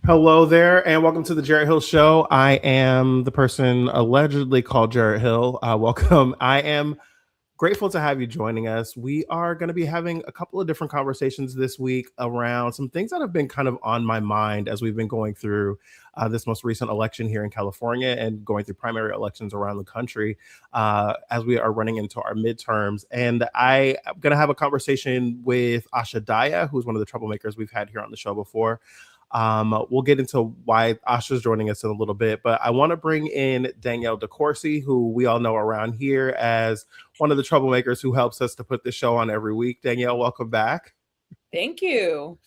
Hello there, and welcome to the Jarrett Hill Show. I am the person allegedly called Jarrett Hill. Welcome. I am grateful to have you joining us. We are going to be having a couple of different conversations this week around some things that have been kind of on my mind as we've been going through this most recent election here in California and going through primary elections around the country as we are running into our midterms. And I am going to have a conversation with Asha Dahya, who's one of the troublemakers we've had here on the show before. We'll get into why Asha's joining us in a little bit, but I want to bring in Danielle decourcey, who we all know around here as one of the troublemakers who helps us to put this show on every week. Danielle, welcome back. Thank you.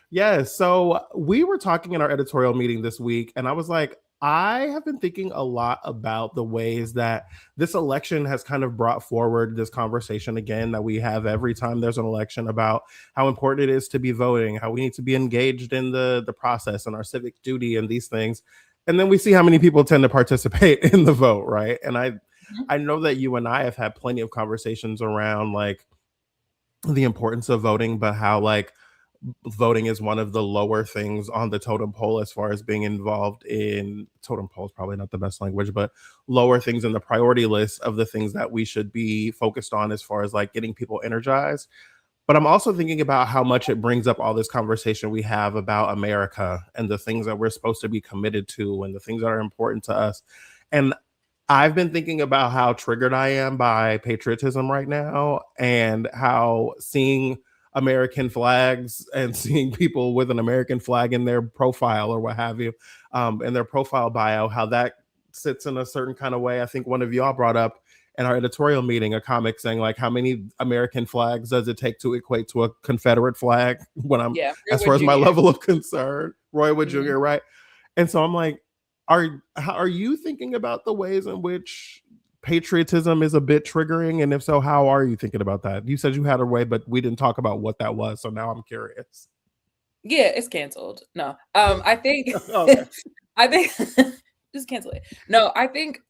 Yeah, so we were talking in our editorial meeting this week, and I was like, I have been thinking a lot about the ways that this election has kind of brought forward this conversation again that we have every time there's an election about how important it is to be voting, how we need to be engaged in the process and our civic duty and these things. And then we see how many people tend to participate in the vote, right? And I know that you and I have had plenty of conversations around like the importance of voting, but how like voting is one of the lower things on the totem pole as far as being involved in totem pole is probably not the best language, but lower things in the priority list of the things that we should be focused on as far as like getting people energized. But I'm also thinking about how much it brings up all this conversation we have about America and the things that we're supposed to be committed to and the things that are important to us. And I've been thinking about how triggered I am by patriotism right now and how seeing American flags and seeing people with an American flag in their profile or what have you, in their profile bio, how that sits in a certain kind of way. I think one of y'all brought up in our editorial meeting a comic saying like how many American flags does it take to equate to a Confederate flag when I'm Yeah, as Roy far as my Jr. level of concern, Roy Wood Mhm. Jr., right? And so I'm like, are you thinking about the ways in which patriotism is a bit triggering? And if so, how are you thinking about that? You said you had a way, but we didn't talk about what that was. So now I'm curious. Yeah, it's canceled. No, I think, Okay. I think, just cancel it. No, I think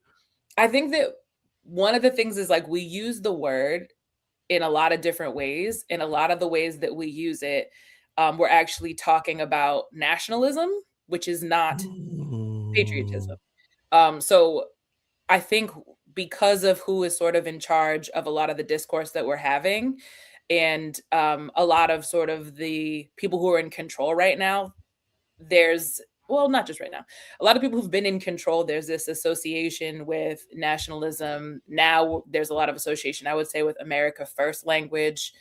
that one of the things is like we use the word in a lot of different ways. In a lot of the ways that we use it, we're actually talking about nationalism, which is not Mm. patriotism. So I think because of who is sort of in charge of a lot of the discourse that we're having, and a lot of sort of the people who are in control right now, there's well, not just right now. A lot of people who've been in control, there's this association with nationalism. Now there's a lot of association, I would say, with America First language,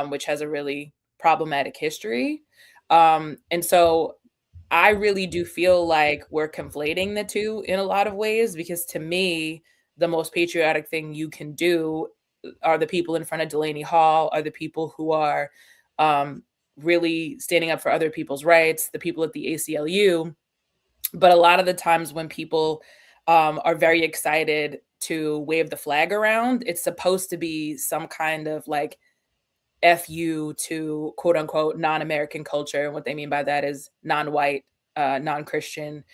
which has a really problematic history. And so I really do feel like we're conflating the two in a lot of ways because to me, the most patriotic thing you can do are the people in front of Delaney Hall, are the people who are um, really standing up for other people's rights, the people at the ACLU. But a lot of the times when people are very excited to wave the flag around, it's supposed to be some kind of like fu to quote unquote non-American culture. And what they mean by that is non-white, non-Christian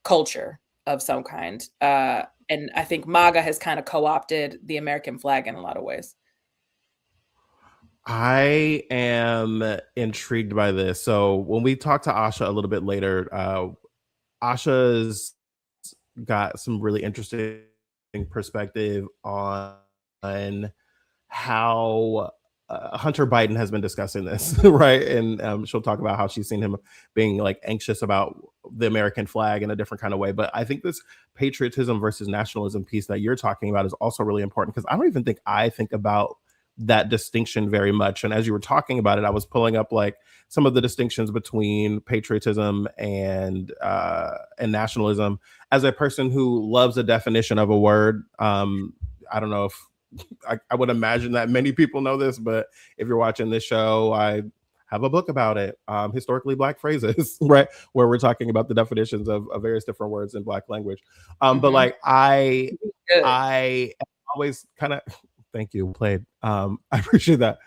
culture of some kind. And I think MAGA has kind of co-opted the American flag in a lot of ways. I am intrigued by this. So when we talk to Asha a little bit later, Asha's got some really interesting perspective on how Hunter Biden has been discussing this, right? And she'll talk about how she's seen him being like anxious about the American flag in a different kind of way. But I think this patriotism versus nationalism piece that you're talking about is also really important because I don't even think I think about that distinction very much. And as you were talking about it, I was pulling up like some of the distinctions between patriotism and nationalism. As a person who loves a definition of a word, I don't know if I would imagine that many people know this, but if you're watching this show, I have a book about it, historically black phrases, right, where we're talking about the definitions of various different words in black language. But Hmm. like I, Good. I always kind of thank you played. I appreciate that.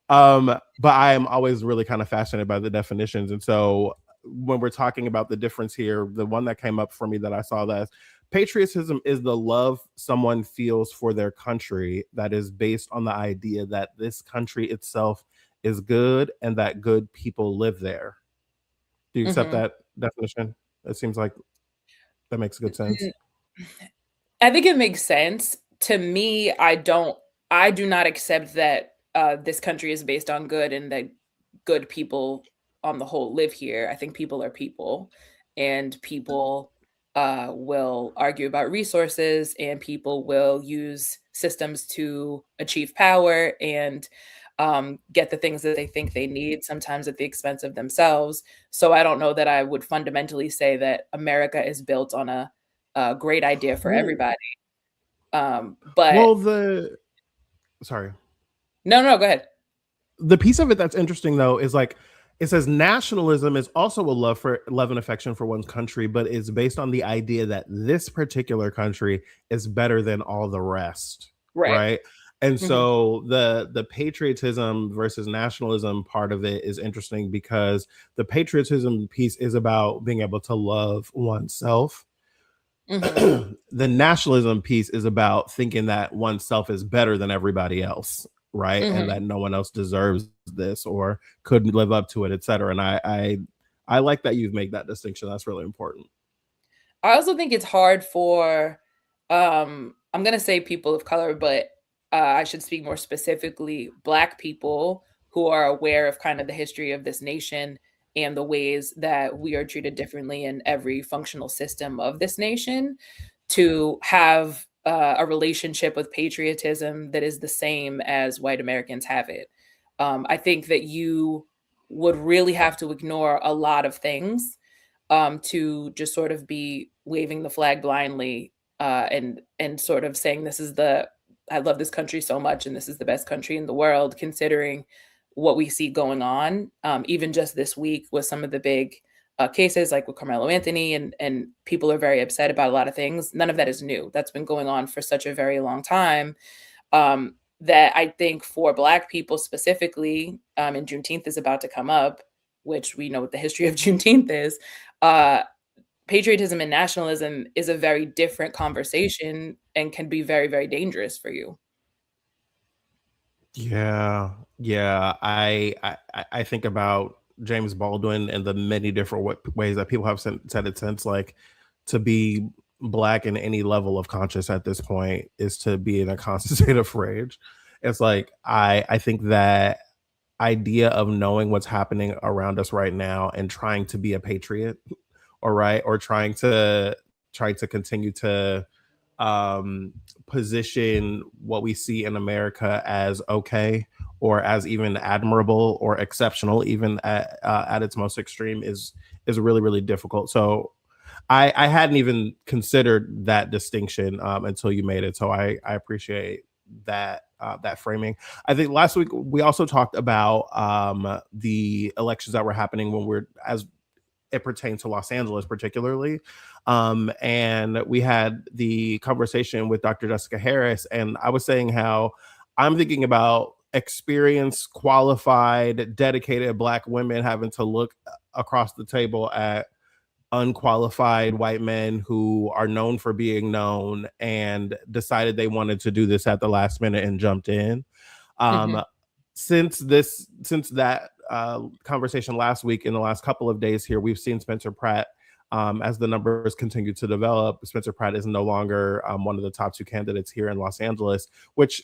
But I am always really kind of fascinated by the definitions, and so when we're talking about the difference here, the one that came up for me that I saw that patriotism is the love someone feels for their country that is based on the idea that this country itself is good and that good people live there. Do you accept Mhm. that definition? It seems like that makes good sense. Mm, I think it makes sense. To me, I do not accept that, this country is based on good and that good people on the whole live here. I think people are people, and people, will argue about resources, and people will use systems to achieve power and, get the things that they think they need, sometimes at the expense of themselves. So I don't know that I would fundamentally say that America is built on a great idea for Well, everybody. But well, the sorry. no, no, go ahead. The piece of it that's interesting though is like it says nationalism is also a love and affection for one's country, but it's based on the idea that this particular country is better than all the rest, Right. right? And Mhm, so the patriotism versus nationalism part of it is interesting because the patriotism piece is about being able to love oneself. mhm, The nationalism piece is about thinking that oneself is better than everybody else, right? And mhm. that no one else deserves this or could live up to it, et cetera. And I like that you've made that distinction. That's really important. I also think it's hard for, I'm gonna say people of color, but, I should speak more specifically Black people who are aware of kind of the history of this nation and the ways that we are treated differently in every functional system of this nation, to have, a relationship with patriotism that is the same as white Americans have it. I think that you would really have to ignore a lot of things, to just sort of be waving the flag blindly, and sort of saying this is the I love this country so much and this is the best country in the world, considering what we see going on. Even just this week with some of the big cases, like with Carmelo Anthony, and people are very upset about a lot of things. None of that is new. That's been going on for such a very long time. That I think for Black people specifically, and Juneteenth is about to come up, which we know what the history of Juneteenth is. Uh, Patriotism and nationalism is a very different conversation and can be very, very dangerous for you. Yeah, yeah. I think about James Baldwin and the many different ways that people have said it since. Like to be black in any level of conscious at this point is to be in a constant state of rage. It's like I think that idea of knowing what's happening around us right now and trying to be a patriot, or right, or trying to continue to um, position what we see in America as okay or as even admirable or exceptional, even at its most extreme, is really really difficult. So I hadn't even considered that distinction until you made it. So I appreciate that framing. I think last week we also talked about the elections that were happening when we're as it pertains to Los Angeles, particularly. And we had the conversation with Dr. Jessica Harris, and I was saying how I'm thinking about experienced, qualified, dedicated Black women having to look across the table at unqualified white men who are known for being known and decided they wanted to do this at the last minute and jumped in. Mhm, Um, since that conversation last week, in the last couple of days here, we've seen Spencer Pratt. As the numbers continue to develop, Spencer Pratt is no longer one of the top two candidates here in Los Angeles, which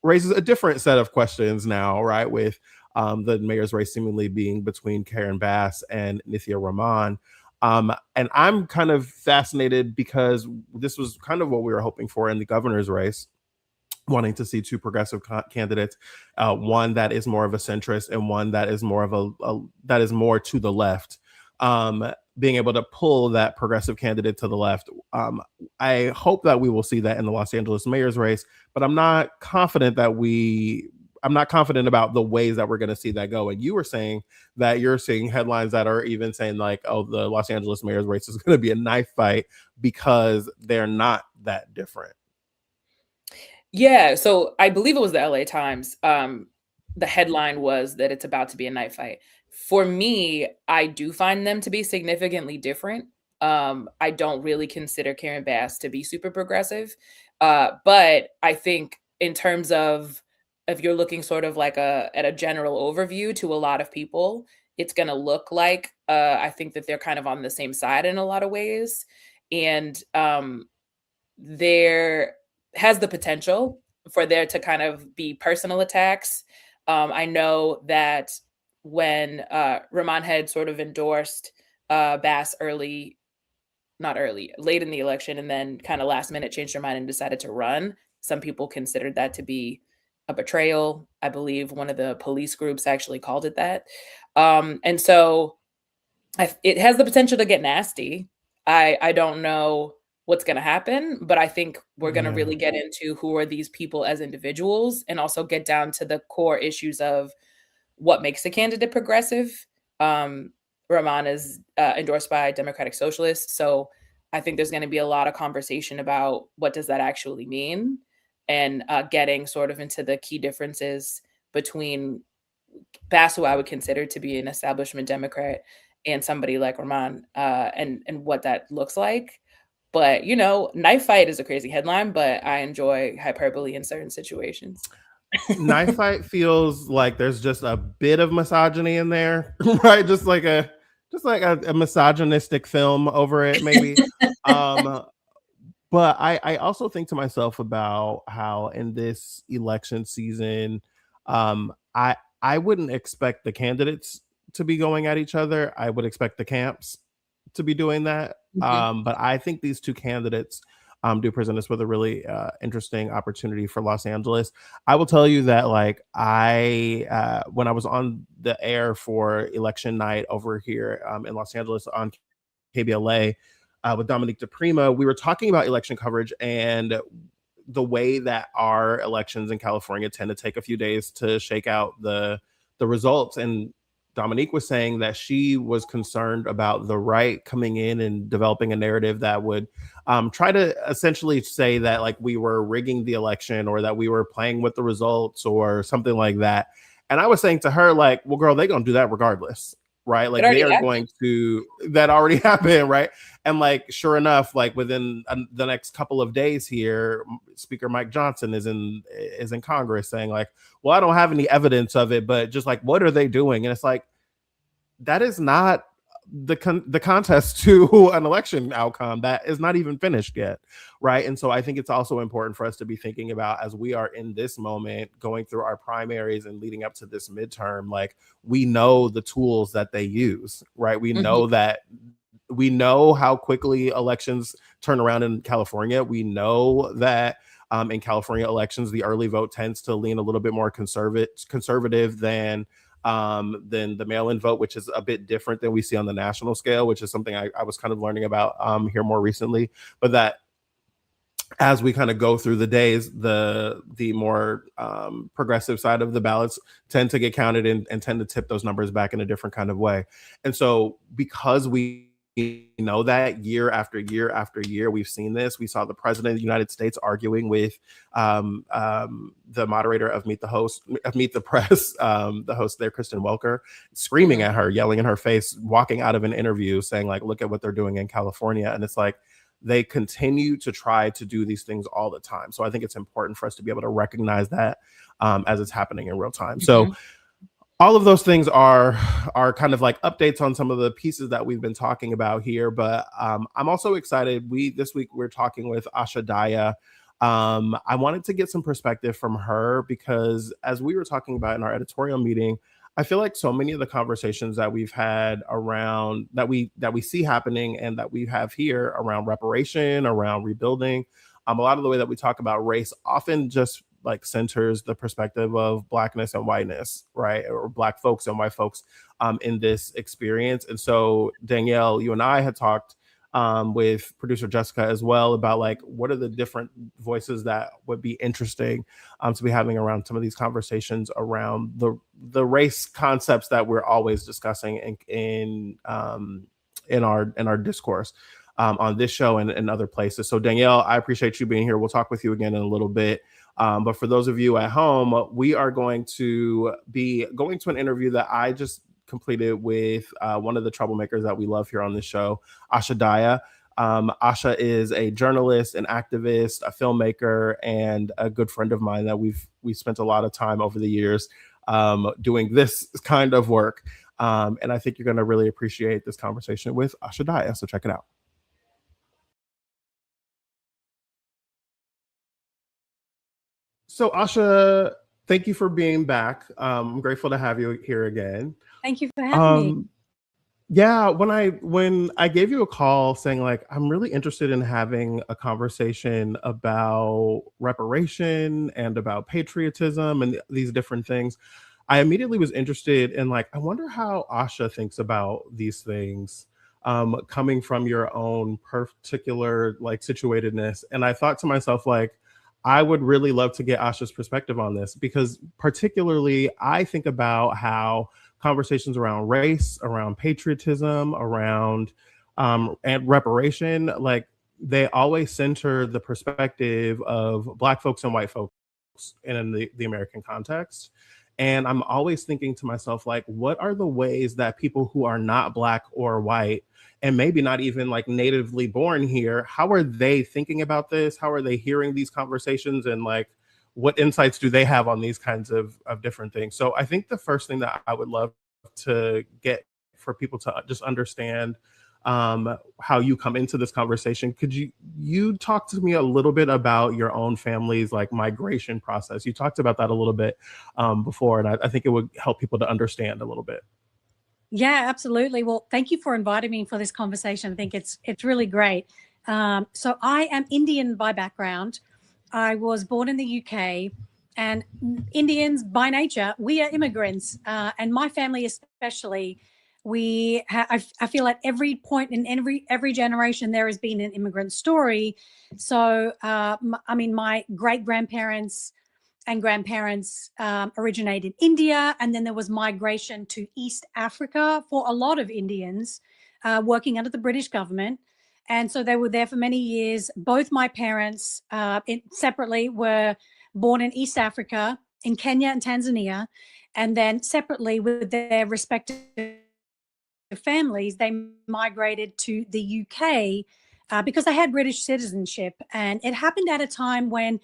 raises a different set of questions now, right? With the mayor's race seemingly being between Karen Bass and Nithya Rahman. And I'm kind of fascinated because this was kind of what we were hoping for in the governor's race, wanting to see two progressive candidates, one that is more of a centrist and one that is more of a that is more to the left. Being able to pull that progressive candidate to the left. I hope that we will see that in the Los Angeles mayor's race, but I'm not confident about the ways that we're going to see that go. And you were saying that you're seeing headlines that are even saying like, "Oh, the Los Angeles mayor's race is going to be a knife fight because they're not that different." yeah, so I believe it was the LA Times. The headline was that it's about to be a knife fight. For me, I do find them to be significantly different. I don't really consider Karen Bass to be super progressive. But I think in terms of if you're looking sort of like a at a general overview to a lot of people, it's going to look like. I think that they're kind of on the same side in a lot of ways. And there has the potential for there to kind of be personal attacks. I know that when Rahman had sort of endorsed Bass early, not early, late in the election, and then kind of last minute changed her mind and decided to run, some people considered that to be a betrayal. I believe one of the police groups actually called it that. And so it has the potential to get nasty. I don't know what's going to happen, but I think we're going to Yeah. really get into who are these people as individuals, and also get down to the core issues of what makes a candidate progressive. Rahman is endorsed by Democratic Socialists, so I think there's going to be a lot of conversation about what does that actually mean, and getting sort of into the key differences between Bass, who I would consider to be an establishment Democrat, and somebody like Rahman, and what that looks like. But knife fight is a crazy headline, but I enjoy hyperbole in certain situations. Knife fight feels like there's just a bit of misogyny in there, right? Just like a misogynistic film over it, maybe. Um, but I also think to myself about how in this election season, I wouldn't expect the candidates to be going at each other. I would expect the camps to be doing that. Mhm. But I think these two candidates do present us with a really interesting opportunity for Los Angeles. I will tell you that, like, when I was on the air for election night over here in Los Angeles on KBLA with Dominique DePrima, we were talking about election coverage and the way that our elections in California tend to take a few days to shake out the results. And Dominique was saying that she was concerned about the right coming in and developing a narrative that would try to essentially say that, like, we were rigging the election or that we were playing with the results or something like that. And I was saying to her, like, well, girl, they're going to do that regardless, right? It Like, they already are happened. going to, that already happened, right? And, like, sure enough, like, within the next couple of days here, Speaker Mike Johnson is in Congress saying, like, well, I don't have any evidence of it, but just, like, what are they doing? And it's like, that is not the contest to an election outcome that is not even finished yet, right? And so I think it's also important for us to be thinking about, as we are in this moment going through our primaries and leading up to this midterm, like, we know the tools that they use, right? Mhm. We know how quickly elections turn around in California. We know that in California elections, the early vote tends to lean a little bit more conservative than the mail-in vote, which is a bit different than we see on the national scale, which is something I was kind of learning about here more recently. But that as we kind of go through the days, the more progressive side of the ballots tend to get counted and tend to tip those numbers back in a different kind of way. And so, because we know that year after year after year, we've seen this. We saw the president of the United States arguing with the moderator of Meet the Press, the host there, Kristen Welker, screaming Mhm. at her, yelling in her face, walking out of an interview, saying, like, "Look at what they're doing in California." And it's like, they continue to try to do these things all the time. So I think it's important for us to be able to recognize that as it's happening in real time. So Mhm. all of those things are kind of like updates on some of the pieces that we've been talking about here. But I'm also excited. This week we're talking with Asha Dahya. I wanted to get some perspective from her because, as we were talking about in our editorial meeting, I feel like so many of the conversations that we've had around that we see happening and that we have here around reparation, around rebuilding, a lot of the way that we talk about race often just like centers the perspective of blackness and whiteness, right? Or black folks and white folks in this experience. And so, Danielle, you and I had talked with producer Jessica as well about, like, what are the different voices that would be interesting to be having around some of these conversations around the race concepts that we're always discussing in our discourse on this show and other places. So, Danielle, I appreciate you being here. We'll talk with you again in a little bit. But for those of you at home, we are going to be going to an interview that I just completed with one of the troublemakers that we love here on this show, Asha Dahya. Asha is a journalist, an activist, a filmmaker, and a good friend of mine that we spent a lot of time over the years doing this kind of work. And I think you're going to really appreciate this conversation with Asha Dahya. So check it out. So Asha, thank you for being back. I'm grateful to have you here again. Thank you for having me. Um, Yeah, when I gave you a call saying like I'm really interested in having a conversation about reparation and about patriotism and these different things, I immediately was interested in like I wonder how Asha thinks about these things coming from your own particular like situatedness. And I thought to myself like I would really love to get Asha's perspective on this because particularly I think about how conversations around race, around patriotism, around and reparation, like they always center the perspective of Black folks and white folks in the American context. And I'm always thinking to myself, like, what are the ways that people who are not Black or white, and maybe not even like natively born here, how are they thinking about this? How are they hearing these conversations? And like, what insights do they have on these kinds of different things? So I think the first thing that I would love to get for people to just understand how you come into this conversation. Could you talk to me a little bit about your own family's like migration process? You talked about that a little bit before, and I think it would help people to understand a little bit. Yeah, absolutely. Well, thank you for inviting me for this conversation. I think it's really great. So I am Indian by background. I was born in the UK, and Indians by nature, we are immigrants, and my family especially. I feel at every point in every generation there has been an immigrant story. So, I mean, my great grandparents and grandparents originated in India, and then there was migration to East Africa for a lot of Indians working under the British government. And so they were there for many years. Both my parents separately were born in East Africa, in Kenya and Tanzania, and then separately with their respective families, they migrated to the UK because they had British citizenship. And it happened at a time when,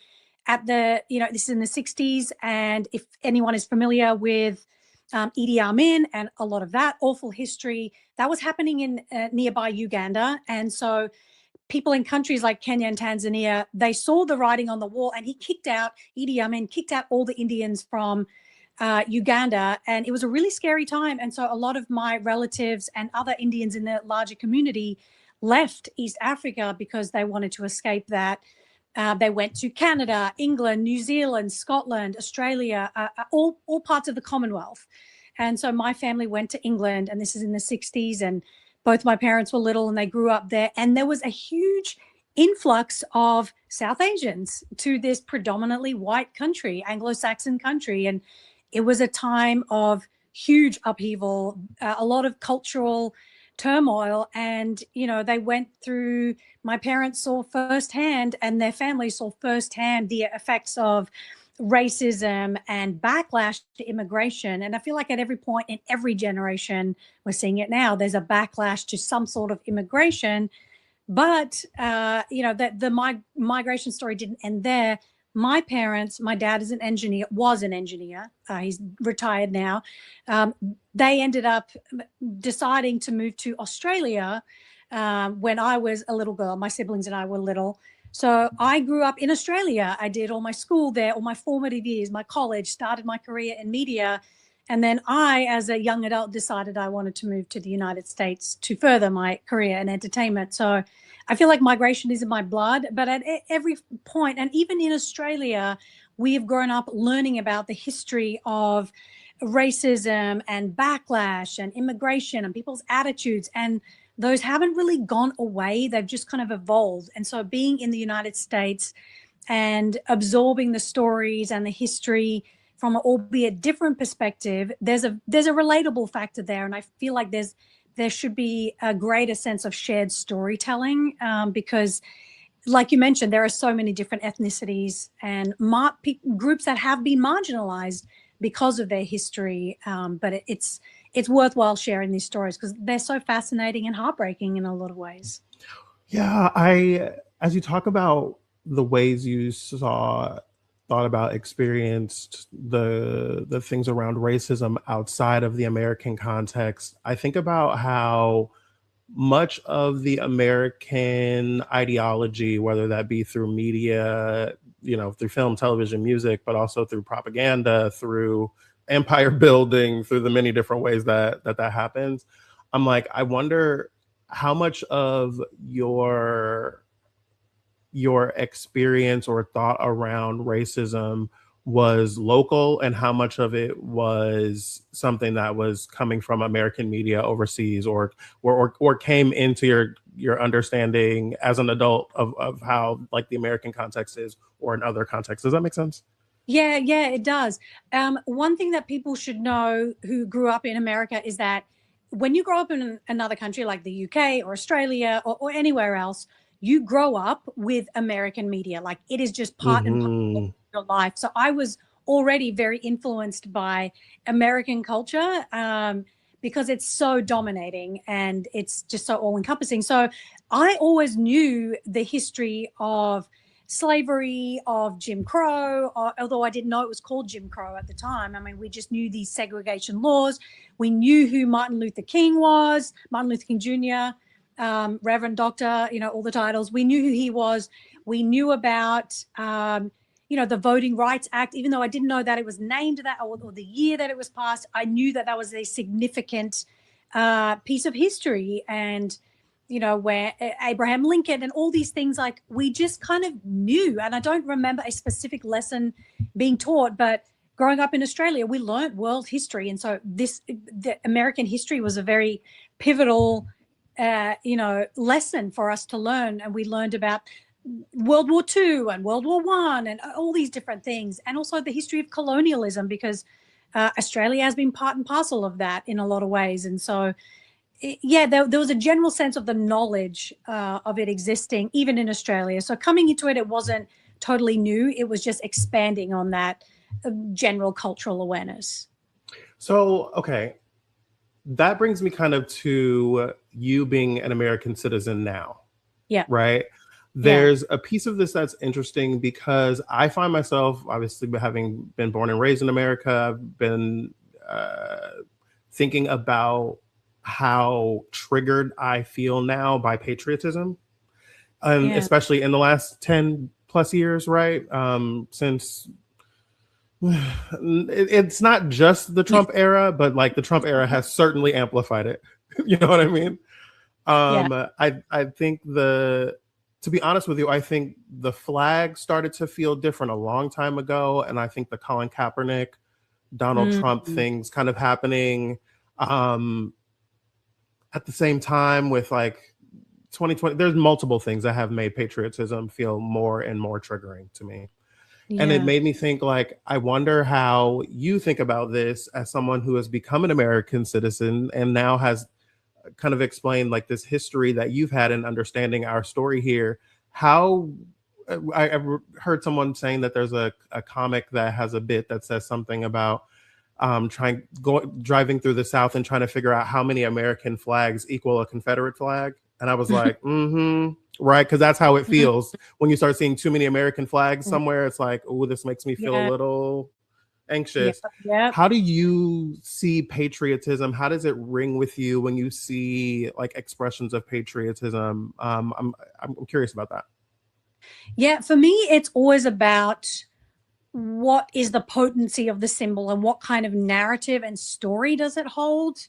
this is in the 60s. And if anyone is familiar with Idi Amin and a lot of that awful history, that was happening in nearby Uganda. And so people in countries like Kenya and Tanzania, they saw the writing on the wall, and Idi Amin kicked out all the Indians from Uganda, and it was a really scary time. And so a lot of my relatives and other Indians in the larger community left East Africa because they wanted to escape that. They went to Canada, England, New Zealand, Scotland, Australia, all parts of the Commonwealth. And so my family went to England, and this is in the 60s, and both my parents were little and they grew up there. And there was a huge influx of South Asians to this predominantly white country, Anglo-Saxon country. And it was a time of huge upheaval, a lot of cultural turmoil. And, they went through, my parents saw firsthand and their family saw firsthand the effects of racism and backlash to immigration. And I feel like at every point in every generation, we're seeing it now, there's a backlash to some sort of immigration. But, the migration story didn't end there. My parents, my dad was an engineer. He's retired now. They ended up deciding to move to Australia when I was a little girl. My siblings and I were little. So I grew up in Australia. I did all my school there, all my formative years, my college, started my career in media. And then I, as a young adult, decided I wanted to move to the United States to further my career in entertainment. So I feel like migration is in my blood, but at every point, and even in Australia, we have grown up learning about the history of racism and backlash and immigration and people's attitudes. And those haven't really gone away. They've just kind of evolved. And so being in the United States and absorbing the stories and the history from an albeit different perspective, there's a relatable factor there. And I feel like there should be a greater sense of shared storytelling because, like you mentioned, there are so many different ethnicities and groups that have been marginalized because of their history. But it's worthwhile sharing these stories because they're so fascinating and heartbreaking in a lot of ways. Yeah, as you talk about the ways you saw thought about, experienced the things around racism outside of the American context, I think about how much of the American ideology, whether that be through media, through film, television, music, but also through propaganda, through empire building, through the many different ways that happens. I'm like, I wonder how much of your experience or thought around racism was local and how much of it was something that was coming from American media overseas, or came into your understanding as an adult of how like the American context is, or in other contexts. Does that make sense? Yeah, it does. One thing that people should know who grew up in America is that when you grow up in another country like the UK or Australia or anywhere else, you grow up with American media. Like it is just part and parcel of Hmm. your life. So I was already very influenced by American culture, because it's so dominating and it's just so all encompassing. So I always knew the history of slavery, of Jim Crow, although I didn't know it was called Jim Crow at the time. I mean, we just knew these segregation laws. We knew who Martin Luther King was, Martin Luther King Jr., Reverend Doctor, all the titles. We knew who he was. We knew about, the Voting Rights Act, even though I didn't know that it was named that, or the year that it was passed. I knew that was a significant piece of history. And where Abraham Lincoln and all these things, like we just kind of knew. And I don't remember a specific lesson being taught, but growing up in Australia, we learned world history. And so the American history was a very pivotal, lesson for us to learn. And we learned about World War II and World War I and all these different things. And also the history of colonialism, because Australia has been part and parcel of that in a lot of ways. And so there was a general sense of the knowledge of it existing, even in Australia. So coming into it, it wasn't totally new. It was just expanding on that general cultural awareness. So, okay, that brings me kind of to you being an American citizen now. Yeah. Right? There's a piece of this that's interesting because I find myself, obviously, having been born and raised in America, I've been thinking about how triggered I feel now by patriotism, especially in the last 10 plus years, right? Since it's not just the Trump era, but like the Trump era has certainly amplified it. You know what I mean? I think to be honest with you, I think the flag started to feel different a long time ago. And I think the Colin Kaepernick, Donald Trump things kind of happening at the same time with like 2020, there's multiple things that have made patriotism feel more and more triggering to me. And it made me think, like, I wonder how you think about this as someone who has become an American citizen and now has kind of explained like this history that you've had in understanding our story here. How I've heard someone saying that there's a comic that has a bit that says something about driving through the South and trying to figure out how many American flags equal a Confederate flag. And I was like, right, because that's how it feels when you start seeing too many American flags somewhere. It's like, oh, this makes me feel a little anxious. How do you see patriotism? How does it ring with you when you see like expressions of patriotism? I'm curious about that. Yeah, for me, it's always about what is the potency of the symbol and what kind of narrative and story does it hold.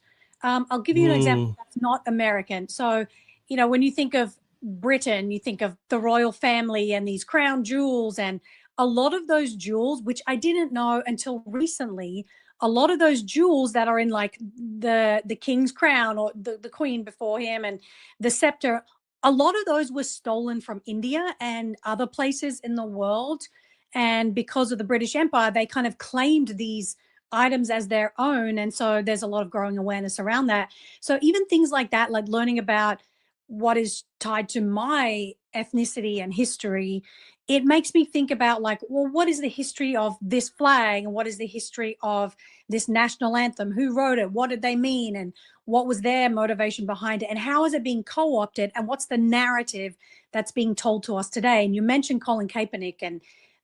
I'll give you an example that's not American. So, when you think of Britain, you think of the royal family and these crown jewels, and a lot of those jewels, which I didn't know until recently, a lot of those jewels that are in like the king's crown or the queen before him and the scepter, a lot of those were stolen from India and other places in the world. And because of the British Empire, they kind of claimed these items as their own. And so there's a lot of growing awareness around that. So even things like that, like learning about what is tied to my ethnicity and history, it makes me think about like, well, what is the history of this flag and what is the history of this national anthem? Who wrote it? What did they mean? And what was their motivation behind it? And how is it being co-opted? And what's the narrative that's being told to us today? And you mentioned Colin Kaepernick, and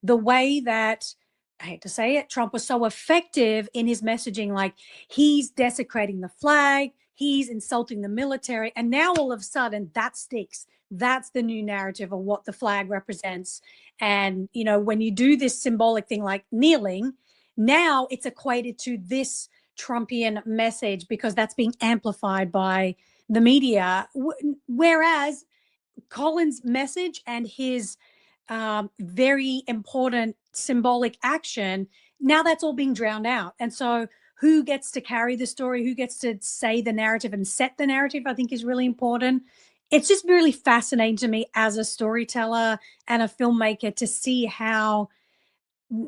the way that, I hate to say it, Trump was so effective in his messaging, like he's desecrating the flag, he's insulting the military, and now all of a sudden that sticks. That's the new narrative of what the flag represents. And, you know, when you do this symbolic thing like kneeling, now it's equated to this Trumpian message because that's being amplified by the media. Whereas Colin's message and his very important symbolic action, now that's all being drowned out. And so who gets to carry the story, who gets to say the narrative and set the narrative, I think is really important. It's just really fascinating to me as a storyteller and a filmmaker to see how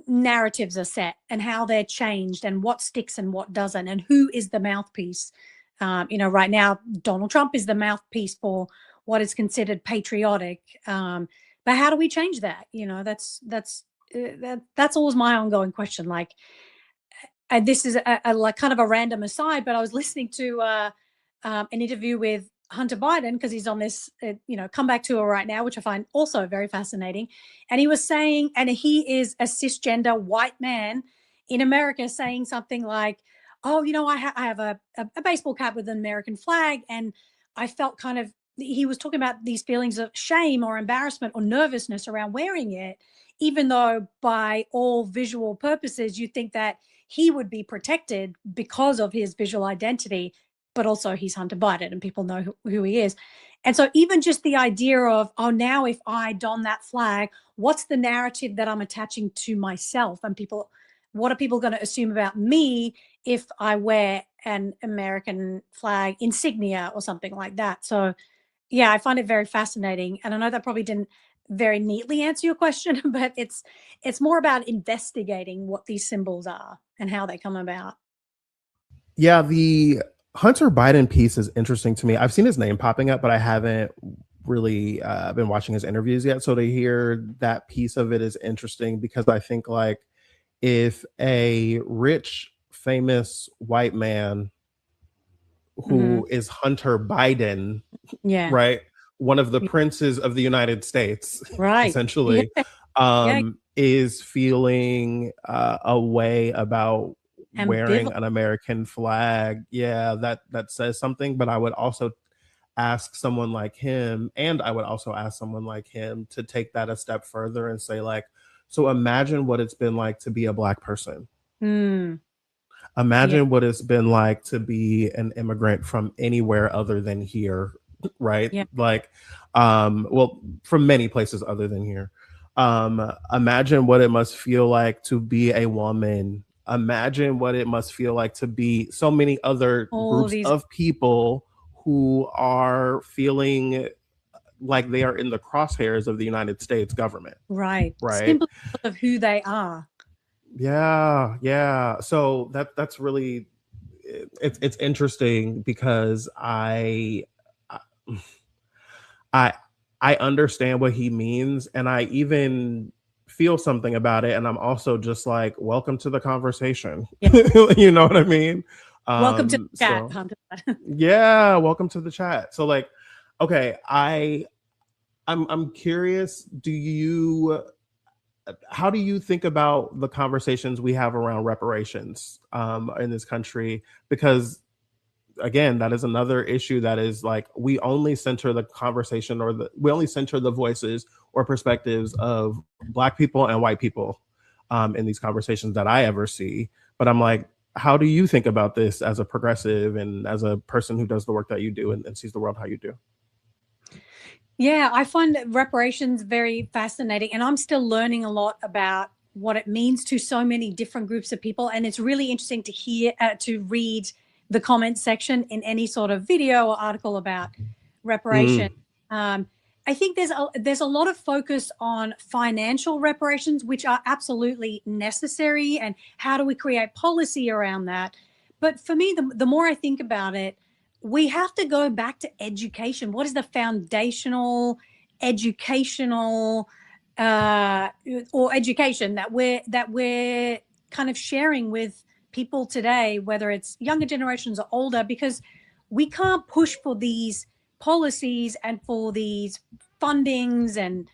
narratives are set and how they're changed and what sticks and what doesn't and who is the mouthpiece. You know, right now Donald Trump is the mouthpiece for what is considered patriotic, but how do we change that? You know, that's always my ongoing question. Like, this is a like kind of a random aside, but I was listening to an interview with Hunter Biden because he's on this, you know, comeback tour right now, which I find also very fascinating. And he was saying, and he is a cisgender white man in America, saying something like, "Oh, you know, I have a baseball cap with an American flag," and I felt kind of. He was talking about these feelings of shame or embarrassment or nervousness around wearing it, even though by all visual purposes, you think that he would be protected because of his visual identity, but also he's Hunter Biden and people know who he is. And so even just the idea of, oh, now if I don that flag, what's the narrative that I'm attaching to myself? And people, what are people going to assume about me if I wear an American flag insignia or something like that? So yeah, I find it very fascinating. And I know that probably didn't very neatly answer your question, but it's more about investigating what these symbols are and how they come about. Yeah, the Hunter Biden piece is interesting to me. I've seen his name popping up, but I haven't really been watching his interviews yet. So to hear that piece of it is interesting because I think like if a rich, famous white man who is Hunter Biden, Yeah. right? One of the princes of the United States, Right. essentially, Yeah. is feeling a way about wearing Ambivalent. an American flag. Yeah, that says something. But I would also ask someone like him, and I would also ask someone like him to take that a step further and say, like, so imagine what it's been like to be a Black person. Mm, yeah. Imagine what it's been like to be an immigrant from anywhere other than here, right? Yeah. Like, well, from many places other than here. Imagine what it must feel like to be a woman. Imagine what it must feel like to be so many other All groups these. of people who are feeling like they are in the crosshairs of the United States government, Right. right? Simply because of who they are. Yeah. So that's really it's interesting because I I understand what he means and I even feel something about it and I'm also just like welcome to the conversation. Yeah. You know what I mean? Welcome to the chat, So Hunter. yeah, welcome to the chat. So like okay, I'm curious, how do you think about the conversations we have around reparations in this country? Because again, that is another issue that is like we only center the conversation we only center the voices or perspectives of Black people and white people in these conversations that I ever see. But I'm like, how do you think about this as a progressive and as a person who does the work that you do and sees the world how you do? Yeah, I find reparations very fascinating, and I'm still learning a lot about what it means to so many different groups of people. And it's really interesting to hear, to read the comment section in any sort of video or article about reparation. Mm, I think there's a lot of focus on financial reparations, which are absolutely necessary, and how do we create policy around that? But for me, the more I think about it, we have to go back to education. What is the foundational educational or education that we're kind of sharing with people today, whether it's younger generations or older? Because we can't push for these policies and for these fundings and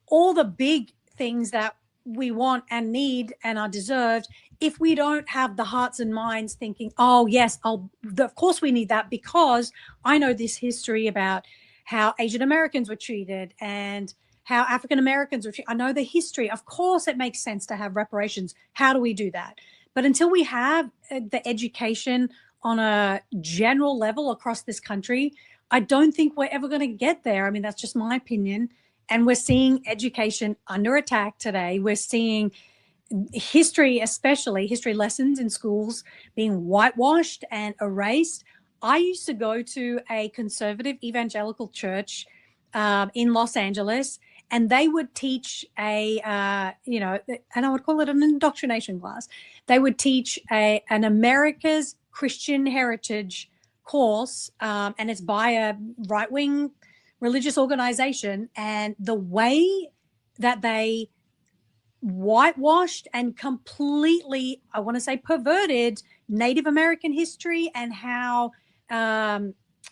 all the big things that we want and need and are deserved if we don't have the hearts and minds thinking, oh yes, of course we need that, because I know this history about how Asian Americans were treated and how African Americans were treated. I know the history. Of course it makes sense to have reparations. How do we do that? But until we have the education on a general level across this country, I don't think we're ever going to get there. I mean, that's just my opinion. And we're seeing education under attack today. We're seeing history, especially history lessons in schools, being whitewashed and erased. I used to go to a conservative evangelical church in Los Angeles, and they would teach and I would call it an indoctrination class. They would teach an America's Christian Heritage course, and it's by a right-wing religious organization, and the way that they whitewashed and completely, I want to say, perverted Native American history, and how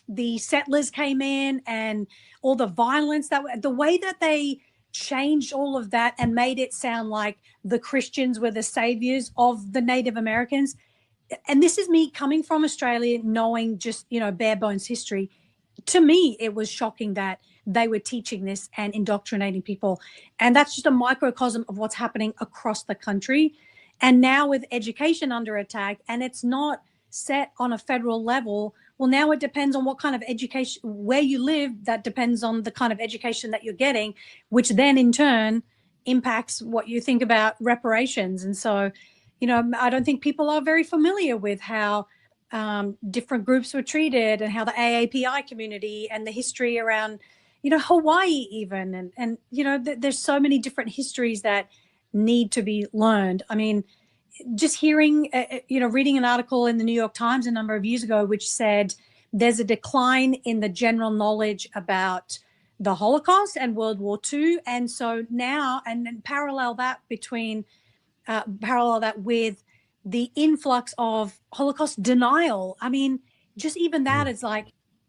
the settlers came in and all the violence, the way that they changed all of that and made it sound like the Christians were the saviors of the Native Americans. And this is me coming from Australia, knowing just, bare bones history. To me, it was shocking that they were teaching this and indoctrinating people. And that's just a microcosm of what's happening across the country. And now with education under attack, and it's not set on a federal level, well, now it depends on what kind of education, where you live, that depends on the kind of education that you're getting, which then in turn impacts what you think about reparations. And so, I don't think people are very familiar with how different groups were treated, and how the AAPI community and the history around, Hawaii even. And there's so many different histories that need to be learned. I mean, just hearing, reading an article in the New York Times a number of years ago, which said there's a decline in the general knowledge about the Holocaust and World War II. And so now, and then parallel that with the influx of Holocaust denial. I mean, just even that is like,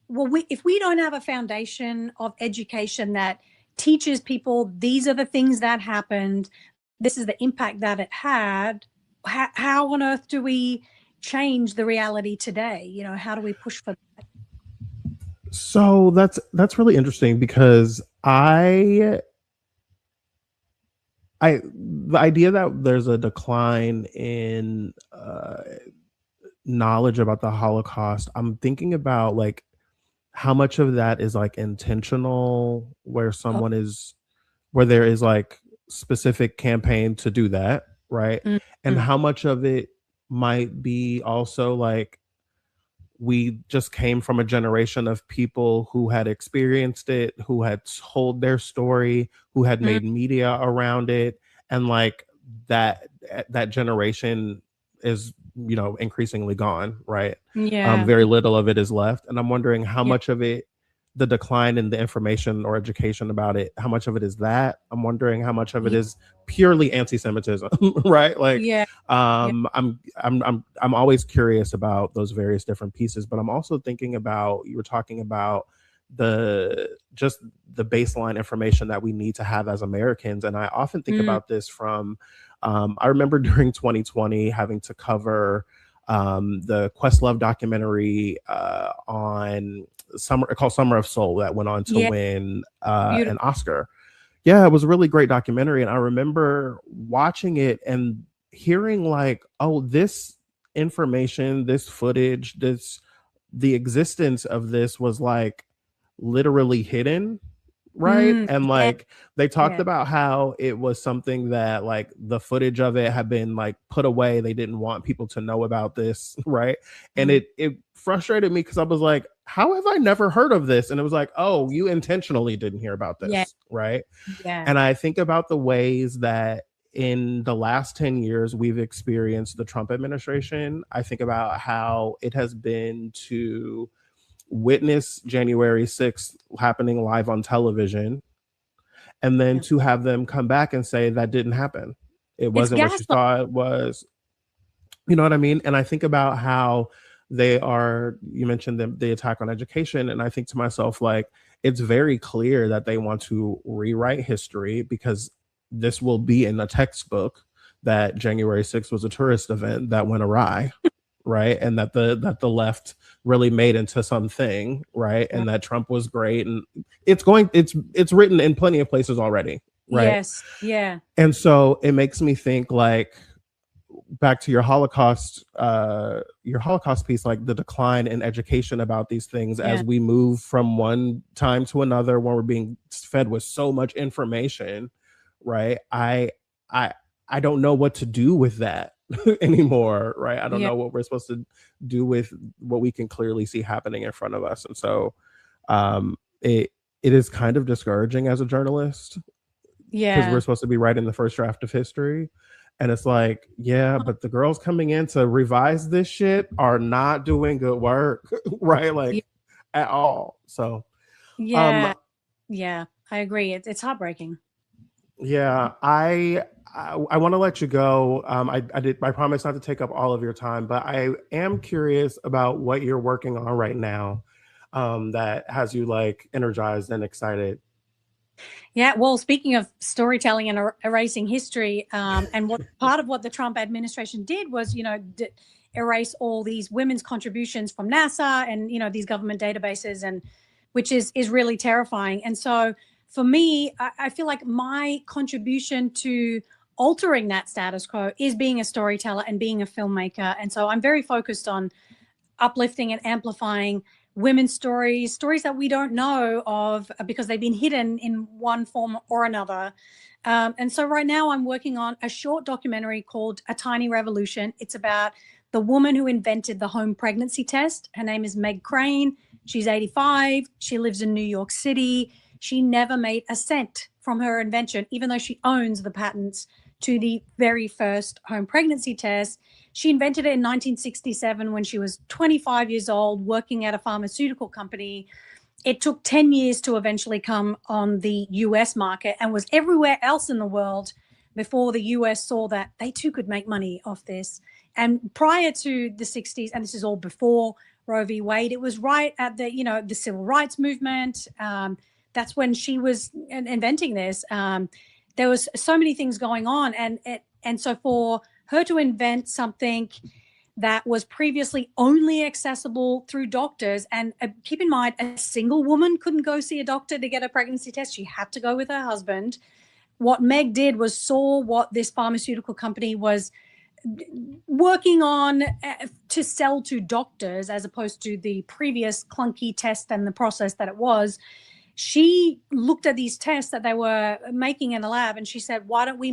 well, if we don't have a foundation of education that teaches people these are the things that happened, this is the impact that it had, how on earth do we change the reality today? How do we push for that? So that's really interesting, because the idea that there's a decline in knowledge about the Holocaust, I'm thinking about like how much of that is like intentional, where there is like specific campaign to do that, right? Mm-hmm. And how much of it might be also like we just came from a generation of people who had experienced it, who had told their story, who had made media around it, and like that generation is increasingly gone, right? Yeah. Very little of it is left, and I'm wondering how much of it, the decline in the information or education about it, how much of it is that. I'm wondering how much of it is purely anti-Semitism, right? Like, I'm always curious about those various different pieces, but I'm also thinking about, you were talking about the baseline information that we need to have as Americans, and I often think about this from, I remember during 2020 having to cover the Questlove documentary on called Summer of Soul, that went on to win an Oscar. Yeah, it was a really great documentary. And I remember watching it and hearing like, oh, this information, this footage, the existence of this was like literally hidden, right? And like they talked about how it was something that like the footage of it had been like put away. They didn't want people to know about this, right? And it frustrated me, because I was like, how have I never heard of this? And it was like, oh, you intentionally didn't hear about this, right? And I think about the ways that in the last 10 years we've experienced the Trump administration. I think about how it has been to witness January 6th happening live on television, and then to have them come back and say that didn't happen. It wasn't what you thought it was. You know what I mean? And I think about how you mentioned the attack on education, and I think to myself, like, it's very clear that they want to rewrite history, because this will be in a textbook that January 6th was a tourist event that went awry, right? And that the left really made into something, right? And that Trump was great, and it's written in plenty of places already, right? Yes. Yeah. And so it makes me think, like, back to your Holocaust piece, like the decline in education about these things as we move from one time to another when we're being fed with so much information, right? I don't know what to do with that anymore, right? I don't know what we're supposed to do with what we can clearly see happening in front of us. And so it is kind of discouraging as a journalist, because we're supposed to be writing the first draft of history. And it's like, yeah, but the girls coming in to revise this shit are not doing good work, right? Like, at all. So, yeah, I agree. It's heartbreaking. Yeah, I want to let you go. I promise not to take up all of your time, but I am curious about what you're working on right now, that has you like energized and excited. Yeah, well, speaking of storytelling and erasing history, and what part of what the Trump administration did was, erase all these women's contributions from NASA and these government databases, and which is really terrifying. And so, for me, I feel like my contribution to altering that status quo is being a storyteller and being a filmmaker. And so, I'm very focused on uplifting and amplifying women's stories that we don't know of because they've been hidden in one form or another. And so right now I'm working on a short documentary called A Tiny Revolution. It's about the woman who invented the home pregnancy test. Her name is Meg Crane. She's 85. She lives in New York City. She never made a cent from her invention, even though she owns the patents to the very first home pregnancy test. She invented it in 1967 when she was 25 years old, working at a pharmaceutical company. It took 10 years to eventually come on the US market and was everywhere else in the world before the US saw that they too could make money off this. And prior to the 60s, and this is all before Roe v. Wade, it was right at the civil rights movement. That's when she was inventing this. There was so many things going on, and so for her to invent something that was previously only accessible through doctors, and keep in mind, a single woman couldn't go see a doctor to get a pregnancy test. She had to go with her husband. What Meg did was saw what this pharmaceutical company was working on to sell to doctors, as opposed to the previous clunky test and the process that it was. She looked at these tests that they were making in the lab, and she said, why don't we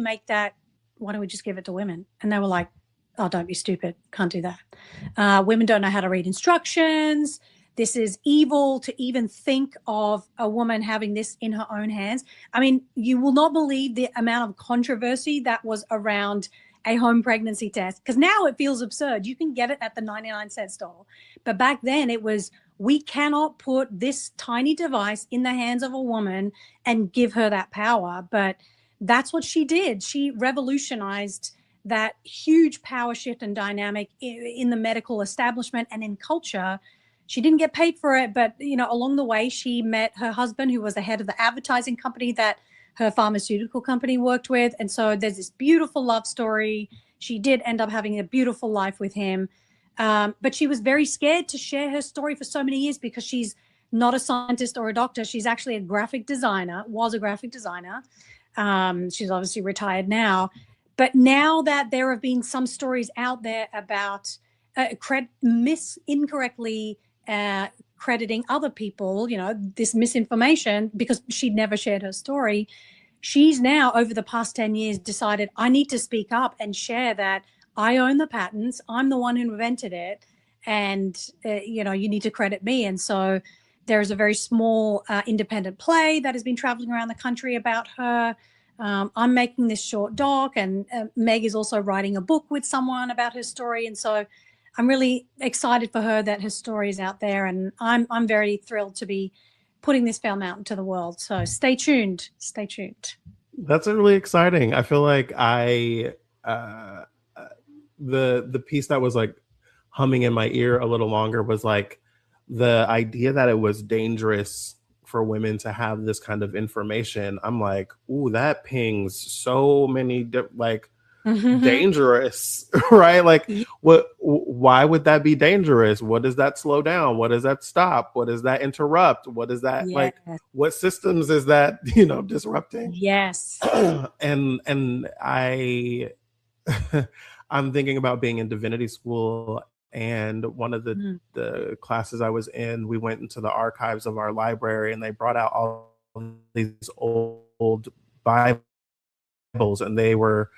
just give it to women? And they were like, oh, don't be stupid. Can't do that. Women don't know how to read instructions. This is evil to even think of a woman having this in her own hands. I mean, you will not believe the amount of controversy that was around a home pregnancy test, because now it feels absurd. You can get it at the 99-cent store. But back then it was, we cannot put this tiny device in the hands of a woman and give her that power. But that's what she did. She revolutionized that huge power shift and dynamic in the medical establishment and in culture. She didn't get paid for it, but along the way she met her husband, who was the head of the advertising company that her pharmaceutical company worked with. And so there's this beautiful love story. She did end up having a beautiful life with him. But she was very scared to share her story for so many years because she's not a scientist or a doctor. She's actually a graphic designer, was a graphic designer. She's obviously retired now. But now that there have been some stories out there about incorrectly crediting other people, this misinformation, because she'd never shared her story, she's now, over the past 10 years, decided, I need to speak up and share that I own the patents. I'm the one who invented it. And, you need to credit me. And so there's a very small independent play that has been traveling around the country about her. I'm making this short doc, and Meg is also writing a book with someone about her story. And so I'm really excited for her that her story is out there. And I'm very thrilled to be putting this film out into the world. So stay tuned. Stay tuned. That's really exciting. I feel like the piece that was like humming in my ear a little longer was like the idea that it was dangerous for women to have this kind of information, I'm like, ooh, that pings so many like dangerous, right? Like, Ye- why would that be dangerous? What does that slow down? What does that stop? What does that interrupt? What is that Yes. like? What systems is that, disrupting? Yes. And I'm thinking about being in divinity school, and one of Mm. the classes I was in, we went into the archives of our library, and they brought out all these old Bibles, and they were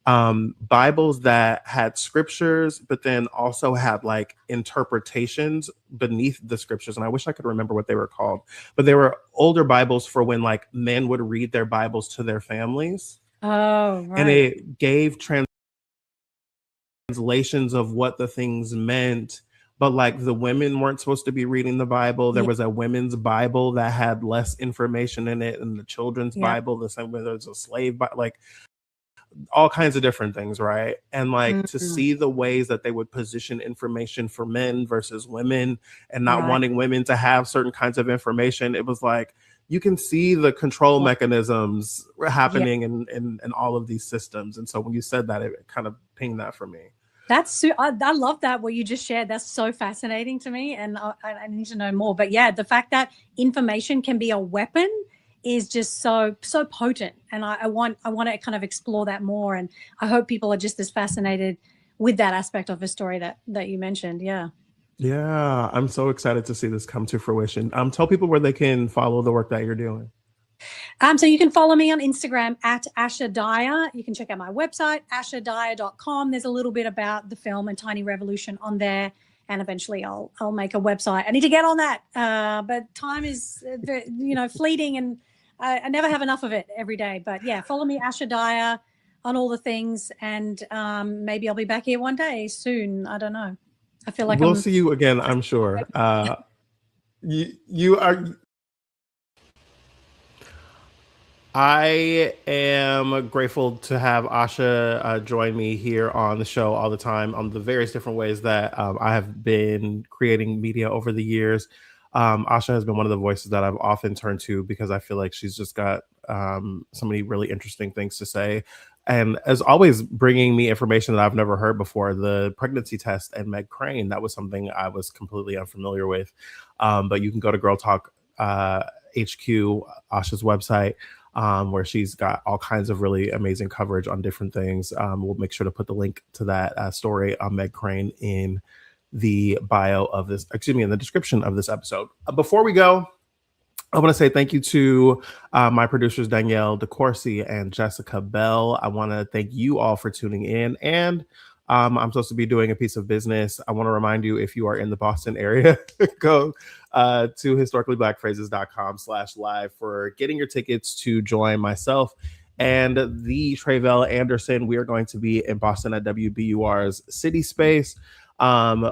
Bibles that had scriptures, but then also had like interpretations beneath the scriptures. And I wish I could remember what they were called, but they were older Bibles for when like men would read their Bibles to their families, Oh, and right. it gave translations of what the things meant. But like the women weren't supposed to be reading the Bible. There Yeah. was a women's Bible that had less information in it, and the children's Yeah. Bible, the same way there's a slave Bible, like all kinds of different things, right? And like to Mhm. see the ways that they would position information for men versus women, and not Right. wanting women to have certain kinds of information, it was like you can see the control Yeah. mechanisms Yeah. happening in all of these systems. And so when you said that, it kind of pinged that for me. I love that what you just shared. That's so fascinating to me, and I need to know more. But yeah, the fact that information can be a weapon is just so potent, and I want to kind of explore that more. And I hope people are just as fascinated with that aspect of the story that you mentioned. Yeah. Yeah, I'm so excited to see this come to fruition. Tell people where they can follow the work that you're doing. So you can follow me on Instagram at Asha Dahya. You can check out my website, ashadahya.com. There's a little bit about the film and Tiny Revolution on there. And eventually I'll make a website. I need to get on that. But time is, fleeting, and I never have enough of it every day. But yeah, follow me, Asha Dahya, on all the things. And maybe I'll be back here one day soon. I don't know. I feel like We'll I'm. see you again, I'm sure. You are I am grateful to have Asha join me here on the show all the time on the various different ways that I have been creating media over the years. Asha has been one of the voices that I've often turned to because I feel like she's just got so many really interesting things to say. And as always, bringing me information that I've never heard before, the pregnancy test and Meg Crane, that was something I was completely unfamiliar with. But you can go to Girl Talk HQ, Asha's website, where she's got all kinds of really amazing coverage on different things. We'll make sure to put the link to that story on Meg Crane in the bio of this, excuse me, in the description of this episode. Before we go, I want to say thank you to my producers, Danielle, decourcey, and Jessica Bell. I want to thank you all for tuning in. And I'm supposed to be doing a piece of business. I want to remind you, if you are in the Boston area, go to historicallyBlackphrases.com/live for getting your tickets to join myself and the Trayvell Anderson. We are going to be in Boston at WBUR's City Space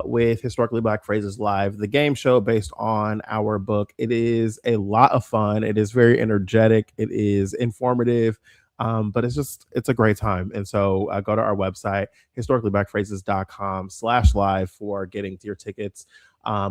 with Historically Black Phrases Live, the game show based on our book. It is a lot of fun. It is very energetic. It is informative. But it's a great time. And so go to our website, historicallyblackphrases.com/live for getting to your tickets.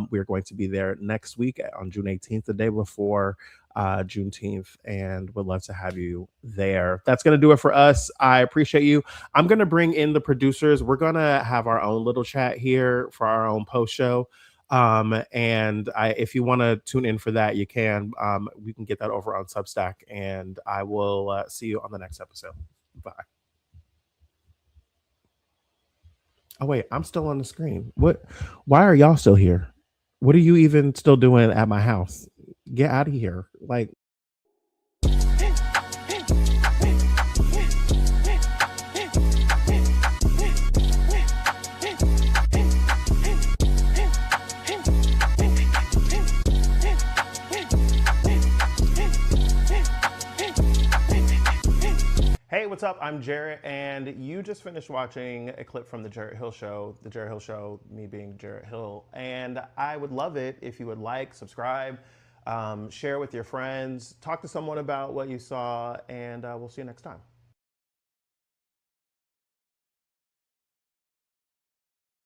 We're going to be there next week on June 18th, the day before Juneteenth, and would love to have you there. That's going to do it for us. I appreciate you. I'm going to bring in the producers. We're going to have our own little chat here for our own post show. If you want to tune in for that, you can. We can get that over on Substack, and I will see you on the next episode. Bye. Oh wait, I'm still on the screen. What? Why are y'all still here? What are you even still doing at my house? Get out of here! Like. Hey, what's up? I'm Jarrett, and you just finished watching a clip from The Jarrett Hill Show. The Jarrett Hill Show, me being Jarrett Hill. And I would love it if you would like, subscribe, share with your friends, talk to someone about what you saw, and we'll see you next time.